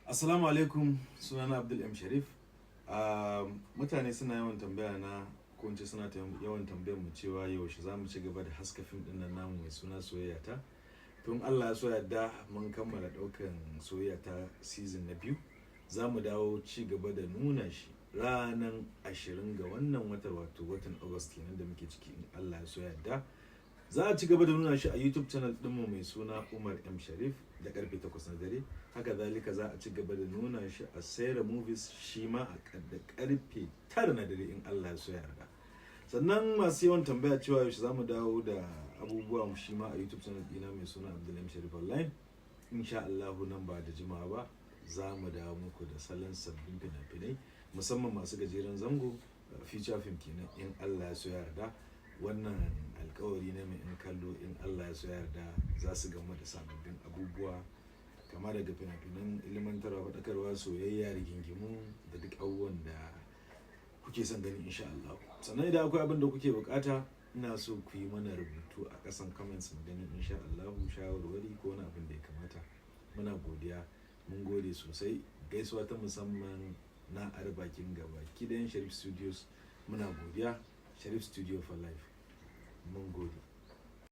Assalamu alaikum, sunana Abdul M Sharif. Mutane suna yawan tambaya na ko in ce suna yawan tambayar mu cewa yaushe za mu ci gaba da haska fim din nan namu mai suna soyayya ta. Tun Allah ya so yadda mun kammala daukan soyayya ta season na 2. Za mu dawo ci gaba da nuna shi ranar 20 ga wannan watan August kenan da muke ciki in Allah ya so yadda. Za a ci gaba da nuna shi a YouTube channel ɗinmu mai suna Umar M Sharif da karfe 8 na dare. Haka zalika za a ci gaba da nuna shi a Sera Movies shi ma a karfe 9 na dare in Allah ya so yarda. Sannan masu yawan tambaya cewa yaushe za mu dawo da abubuwa shi ma a YouTube channel ɗina mai suna Abdul M Sharif Online. Insha Allah nan ba da jimawa ba za mu dawo muku da salon sabbin fina-finai musamman masu gajeren zango feature film kenan in Allah ya so yarda. Wannan alkawari ne mai in kallo in Allah ya so yarda za su gama da sababbin abubuwa kama daga fina-finan ilimantarwa, faɗakarwa, soyayya, rigingimu da duk abubuwan da kuke son gani insha Allah. Sannan idan akwai abin da kuke bukata ina so ku yi mana rubutu a ƙasan comments mu gani insha Allah, shawarwari ko wani abin da ya kamata. Muna godiya, mun gode sosai. Gaisuwa ta musamman na arbakin gaba kidan Shareef Studios, muna godiya. Shareef Studio for Life. Mun gode.